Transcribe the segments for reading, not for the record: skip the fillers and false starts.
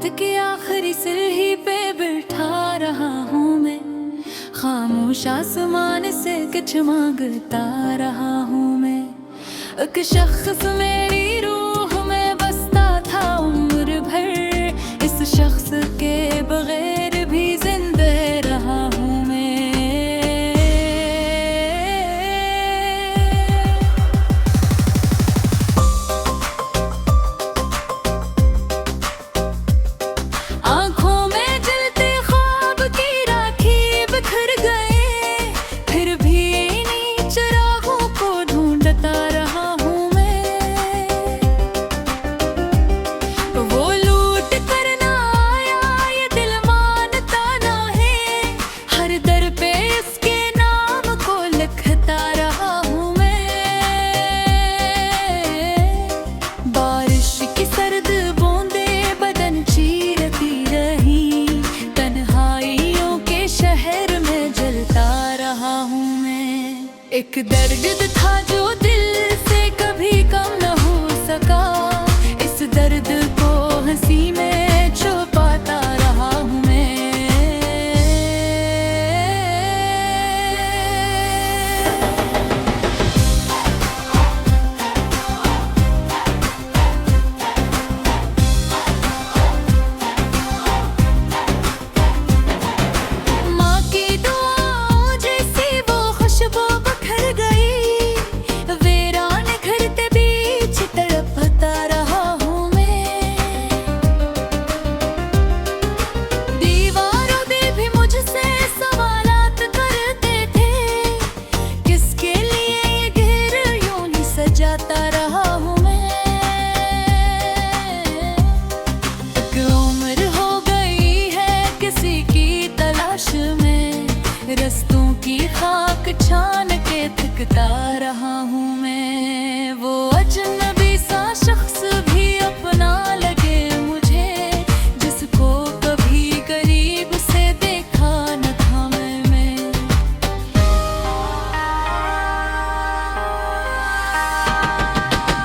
रात के आखिरी सिरही पे बैठा रहा हूँ मैं, खामोश आसमान से कुछ मांगता रहा हूँ मैं। एक शख्स मेरी रूह में बसता था उम्र भर, इस शख्स के बगैर भी जिंदा रहा हूँ मैं। आँखों में जलते ख्वाब की राखी बिखर गए, फिर भी इन्हीं चिरागों को ढूंढता रहा हूँ मैं। वो लूट कर ना आया ये दिल मानता ना है, हर दर पे इसके नाम को लिखता रहा हूँ मैं। बारिश की सर्द बूंदे बदन चीरती रही, तन्हाइयों के शहर में जलता रहा हूँ मैं। एक दर्द था जो दिल से कभी कम न हो सका, इस दर्द को हंसी में छुपाता रहा हूँ मैं। माँ की दुआओं जैसी वो खुशबू बिखर गई, वीरान घर के बीच तड़पता रहा हूँ मैं। दीवारों पे भी मुझसे सवालात करते थे, किसके लिए ये घर यूं ही सजाता रहा हूँ मैं। एक उम्र हो गई है किसी की तलाश में, रस्तों की खाक छान के थकता रहा हूँ मैं। वो अजनबी सा शख्स भी अपना लगे मुझे, जिसको कभी करीब से देखा न था मैं।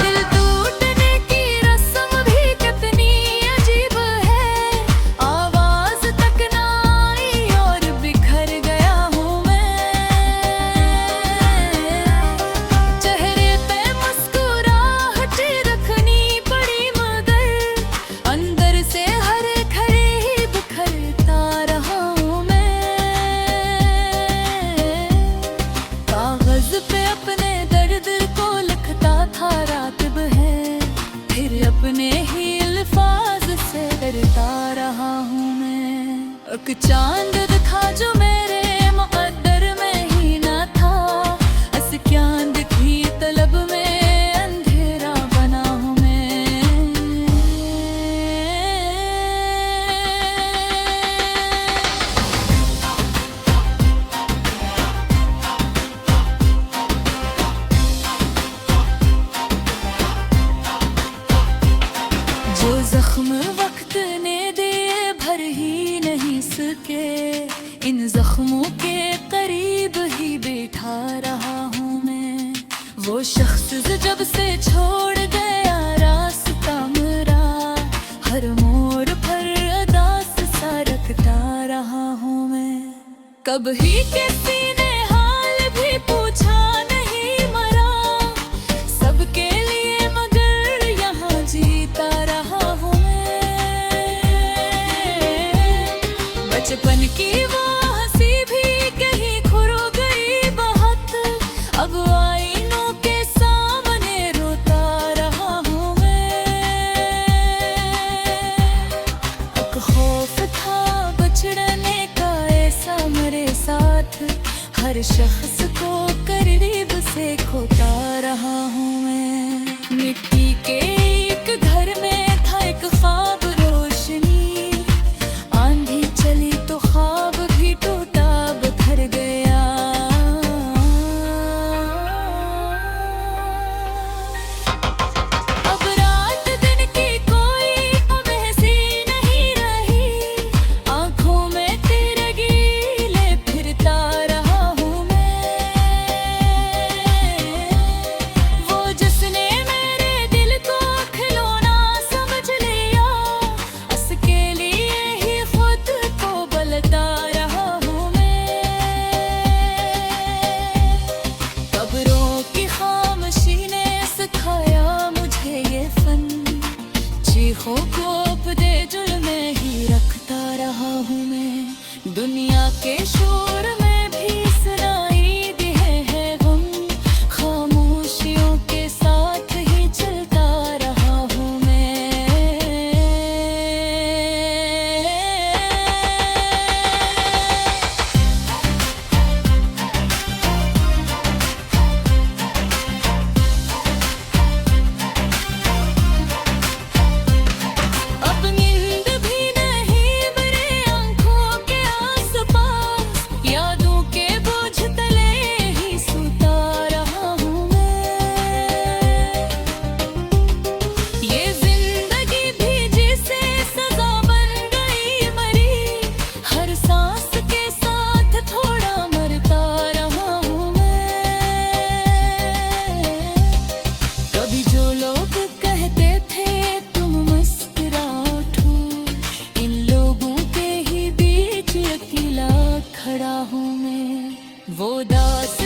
दिल टूटने की रस्म भी कितनी अजीब है, आवाज तक ना आई और बिखर गया हूँ मैं। चेहरे पे मुस्कुराहट रखनी पड़ी मगर अंदर से हर घड़ी ही बिखरता रहा हूँ मैं। कागज पे अपने दर्द को लिखता था रात है, फिर अपने ही अल्फाज से डरता रहा हूँ मैं। एक चांद दिखा जो मेरे मुक़द्दर में ही ना था, इस चांद की तलब में अंधेरा बना हूँ मैं। जो जख्म वक्त ने दिए भर ही नहीं सके, इन जख्मों के करीब ही बैठा रहा हूँ मैं। वो शख्स जब से छोड़ गया रास्ता मेरा, हर मोड़ पर अदास सा रखता रहा हूँ मैं। कभी किसी ने हाल भी पूछा नहीं मरा, सबके लिए मगर यहाँ जीता रहा हूँ मैं। बचपन की वो हंसी भी कहीं खो गई बहुत, अब आईनों के सामने रोता रहा हूँ मैं। एक खौफ था बछड़ने का ऐसा मेरे साथ, हर शख्स को करीब से खोता रहा हूँ मैं। मिट्टी के एक घर में था एक ख्वाब रोशनी, आंधी चली तो ख्वाब भी टूटा बिखर गया। अब रात दिन की कोई हमें नहीं रही, आंखों में तेरे गीले फिरता रहा हूँ मैं। दुनिया के शोर में भी सुनाई दिए है गम, खामोशियों के साथ ही चलता रहा हूँ मैं। अब नींद भी नहीं मेरे आंखों के आसपास, यादों के बोझ तले ही सोता रहा हूँ मैं। ये जिंदगी भी जिसे सजा बन गई मरी, हर सांस के साथ थोड़ा मरता रहा हूँ मैं। कभी जो लोग कहते थे तुम मुस्कुरा उठो, इन लोगों के ही बीच अकेला खड़ा हूँ मैं। वो दास